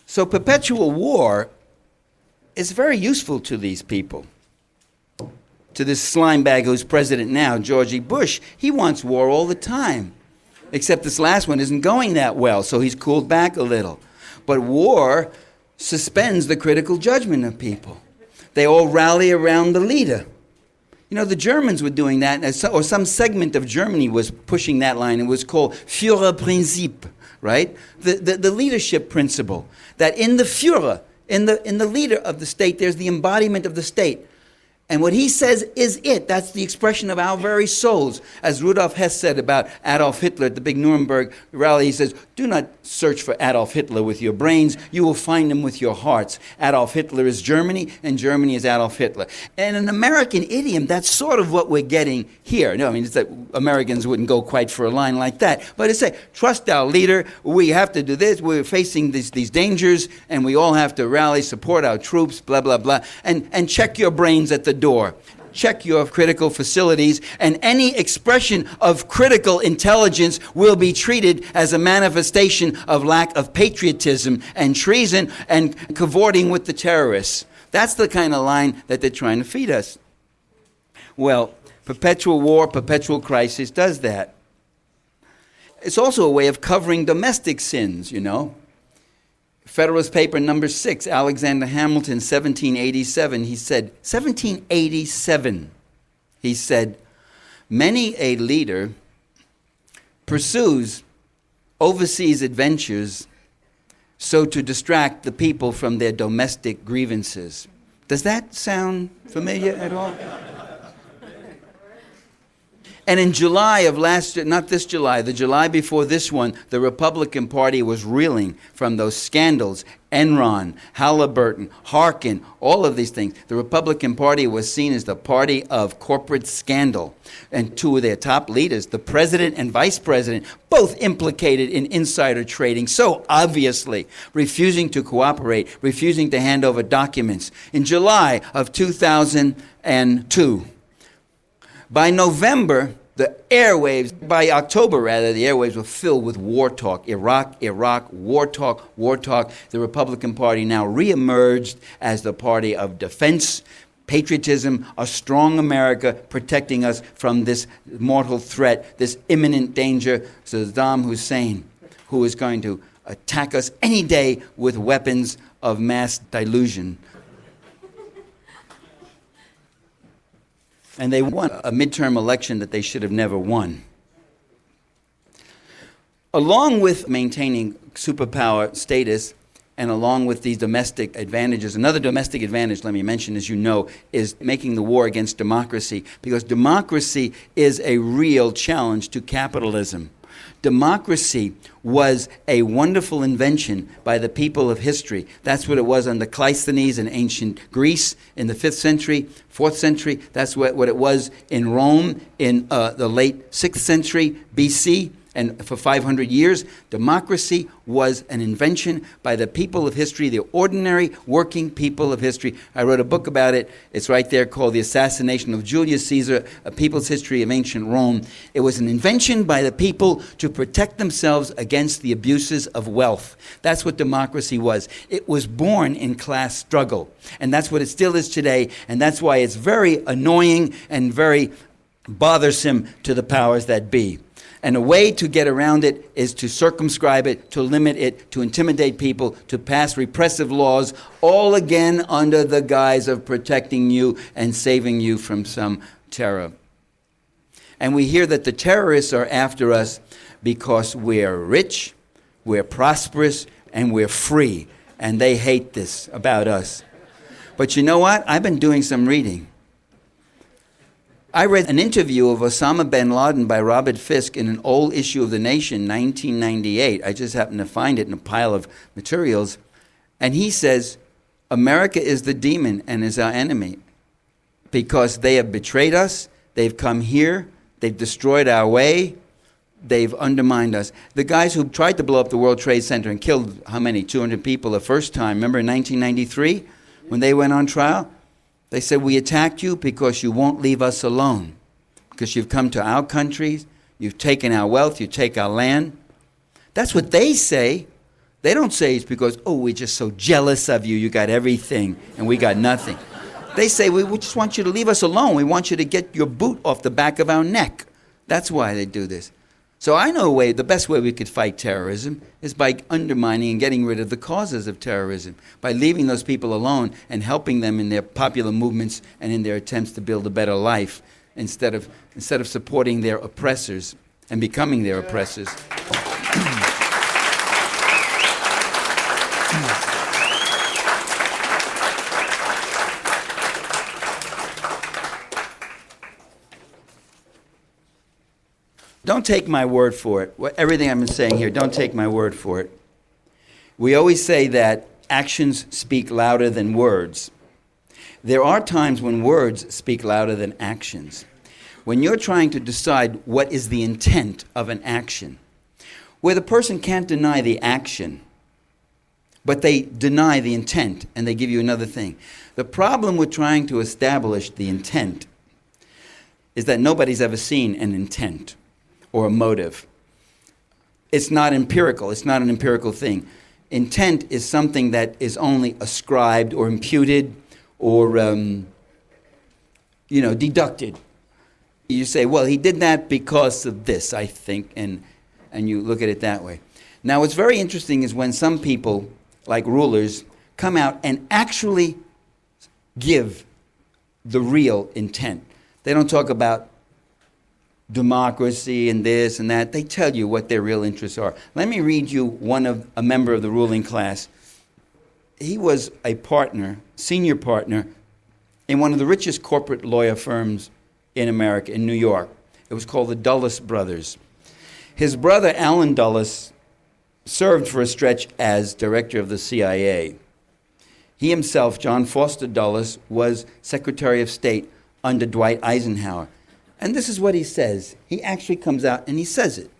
So perpetual war is very useful to these people. To this slime bag who's president now, George E. Bush, he wants war all the time. Except this last one isn't going that well, so he's cooled back a little. But war suspends the critical judgment of people. They all rally around the leader. You know, the Germans were doing that, or some segment of Germany was pushing that line. It was called Führerprinzip, right? The leadership principle. That in the Führer, in the leader of the state, there's the embodiment of the state. And what he says is it. That's the expression of our very souls. As Rudolf Hess said about Adolf Hitler at the big Nuremberg rally, he says, do not search for Adolf Hitler with your brains. You will find him with your hearts. Adolf Hitler is Germany, and Germany is Adolf Hitler. And in American idiom, that's sort of what we're getting here. No, I mean, it's that Americans wouldn't go quite for a line like that. But it's say, trust our leader. We have to do this. We're facing these dangers, and we all have to rally, support our troops, blah, blah, blah. And check your brains at the door. Check your critical facilities, and any expression of critical intelligence will be treated as a manifestation of lack of patriotism and treason and cavorting with the terrorists. That's the kind of line that they're trying to feed us. Well, perpetual war, perpetual crisis does that. It's also a way of covering domestic sins, you know. Federalist Paper number 6, Alexander Hamilton, 1787, he said, 1787, he said, many a leader pursues overseas adventures so to distract the people from their domestic grievances. Does that sound familiar at all? And in July of last year, not this July, the July before this one, the Republican Party was reeling from those scandals. Enron, Halliburton, Harkin, all of these things. The Republican Party was seen as the party of corporate scandal. And two of their top leaders, the president and vice president, both implicated in insider trading, so obviously refusing to cooperate, refusing to hand over documents. In July of 2002, by November, by October rather, the airwaves were filled with war talk. Iraq, war talk. The Republican Party now reemerged as the party of defense, patriotism, a strong America protecting us from this mortal threat, this imminent danger, Saddam Hussein, who is going to attack us any day with weapons of mass delusion. And they won a midterm election that they should have never won. Along with maintaining superpower status and along with these domestic advantages, another domestic advantage, let me mention, as you know, is making the war against democracy, because democracy is a real challenge to capitalism. Democracy was a wonderful invention by the people of history. That's what it was under Cleisthenes in ancient Greece in the 5th century, 4th century. That's what it was in Rome in the late 6th century BC. And for 500 years, democracy was an invention by the people of history, the ordinary working people of history. I wrote a book about it. It's right there called The Assassination of Julius Caesar, A People's History of Ancient Rome. It was an invention by the people to protect themselves against the abuses of wealth. That's what democracy was. It was born in class struggle. And that's what it still is today. And that's why it's very annoying and very bothersome to the powers that be. And a way to get around it is to circumscribe it, to limit it, to intimidate people, to pass repressive laws, all again under the guise of protecting you and saving you from some terror. And we hear that the terrorists are after us because we're rich, we're prosperous, and we're free. And they hate this about us. But you know what? I've been doing some reading. I read an interview of Osama bin Laden by Robert Fisk in an old issue of The Nation, 1998. I just happened to find it in a pile of materials. And he says, America is the demon and is our enemy because they have betrayed us, they've come here, they've destroyed our way, they've undermined us. The guys who tried to blow up the World Trade Center and killed, how many, 200 people the first time, remember in 1993 when they went on trial? They said, we attacked you because you won't leave us alone. Because you've come to our countries, you've taken our wealth, you take our land. That's what they say. They don't say it's because, oh, we're just so jealous of you. You got everything and we got nothing. They say, we just want you to leave us alone. We want you to get your boot off the back of our neck. That's why they do this. So I know the best way we could fight terrorism is by undermining and getting rid of the causes of terrorism, by leaving those people alone and helping them in their popular movements and in their attempts to build a better life instead of supporting their oppressors and becoming their oppressors. Don't take my word for it. Everything I've been saying here, don't take my word for it. We always say that actions speak louder than words. There are times when words speak louder than actions. When you're trying to decide what is the intent of an action, where the person can't deny the action, but they deny the intent, and they give you another thing. The problem with trying to establish the intent is that nobody's ever seen an intent or a motive. It's not empirical. It's not an empirical thing. Intent is something that is only ascribed or imputed or, deducted. You say, well, he did that because of this, I think, and you look at it that way. Now, what's very interesting is when some people, like rulers, come out and actually give the real intent. They don't talk about democracy and this and that. They tell you what their real interests are. Let me read you a member of the ruling class. He was a senior partner, in one of the richest corporate lawyer firms in America, in New York. It was called the Dulles Brothers. His brother, Alan Dulles, served for a stretch as director of the CIA. He himself, John Foster Dulles, was Secretary of State under Dwight Eisenhower. And this is what he says. He actually comes out and he says it.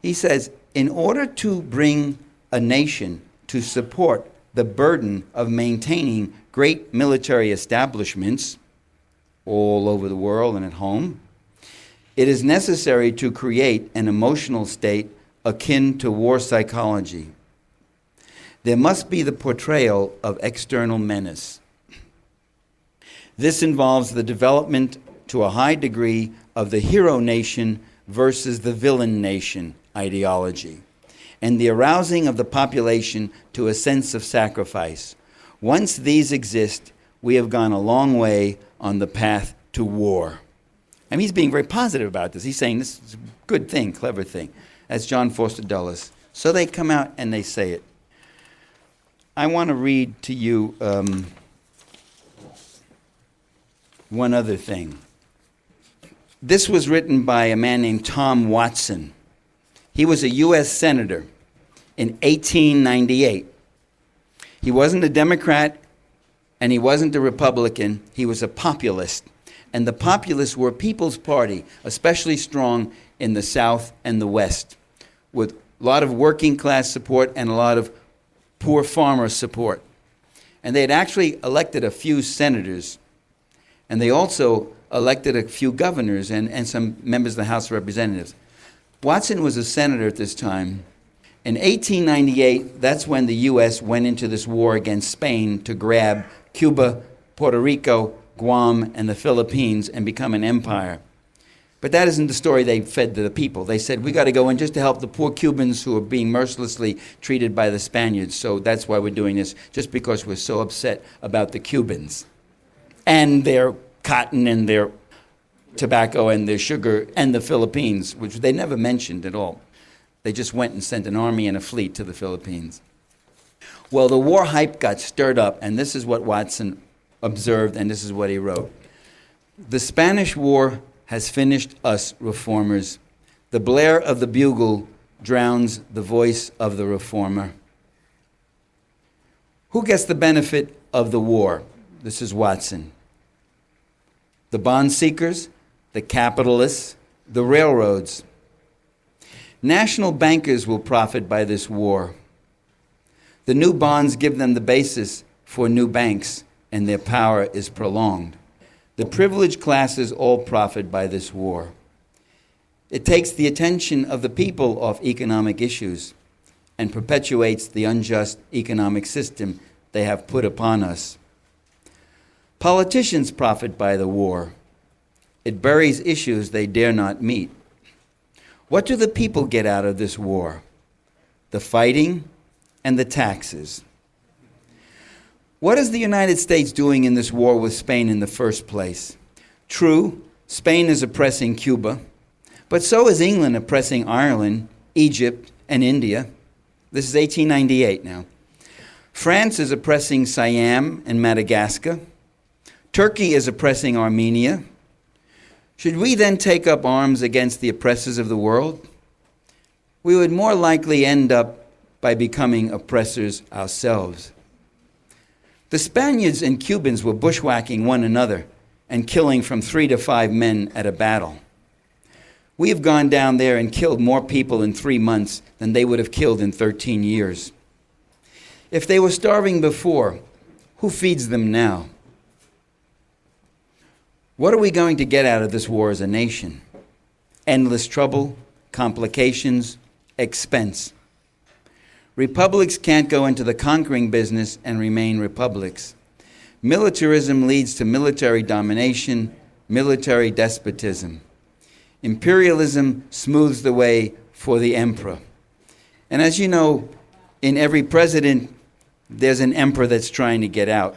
He says, in order to bring a nation to support the burden of maintaining great military establishments all over the world and at home, it is necessary to create an emotional state akin to war psychology. There must be the portrayal of external menace. This involves the development to a high degree of the hero nation versus the villain nation ideology, and the arousing of the population to a sense of sacrifice. Once these exist, we have gone a long way on the path to war. I mean, he's being very positive about this. He's saying this is a good thing, clever thing. That's John Foster Dulles. So they come out and they say it. I want to read to you one other thing. This was written by a man named Tom Watson. He was a U.S. Senator in 1898. He wasn't a Democrat and he wasn't a Republican. He was a populist. And the populists were a people's party, especially strong in the South and the West, with a lot of working class support and a lot of poor farmer support. And they had actually elected a few senators, and they also elected a few governors and some members of the House of Representatives. Watson was a senator at this time. In 1898, that's when the U.S. went into this war against Spain to grab Cuba, Puerto Rico, Guam, and the Philippines and become an empire. But that isn't the story they fed to the people. They said, we got to go in just to help the poor Cubans who are being mercilessly treated by the Spaniards. So that's why we're doing this, just because we're so upset about the Cubans and their cotton and their tobacco and their sugar and the Philippines, which they never mentioned at all. They just went and sent an army and a fleet to the Philippines. Well, the war hype got stirred up, and this is what Watson observed, and this is what he wrote. The Spanish War has finished us reformers. The blare of the bugle drowns the voice of the reformer. Who gets the benefit of the war? This is Watson. The bond seekers, the capitalists, the railroads. National bankers will profit by this war. The new bonds give them the basis for new banks, and their power is prolonged. The privileged classes all profit by this war. It takes the attention of the people off economic issues and perpetuates the unjust economic system they have put upon us. Politicians profit by the war. It buries issues they dare not meet. What do the people get out of this war? The fighting and the taxes. What is the United States doing in this war with Spain in the first place? True, Spain is oppressing Cuba, but so is England oppressing Ireland, Egypt, and India. This is 1898 now. France is oppressing Siam and Madagascar. Turkey is oppressing Armenia. Should we then take up arms against the oppressors of the world? We would more likely end up by becoming oppressors ourselves. The Spaniards and Cubans were bushwhacking one another and killing from 3 to 5 men at a battle. We have gone down there and killed more people in 3 months than they would have killed in 13 years. If they were starving before, who feeds them now? What are we going to get out of this war as a nation? Endless trouble, complications, expense. Republics can't go into the conquering business and remain republics. Militarism leads to military domination, military despotism. Imperialism smooths the way for the emperor. And as you know, in every president, there's an emperor that's trying to get out,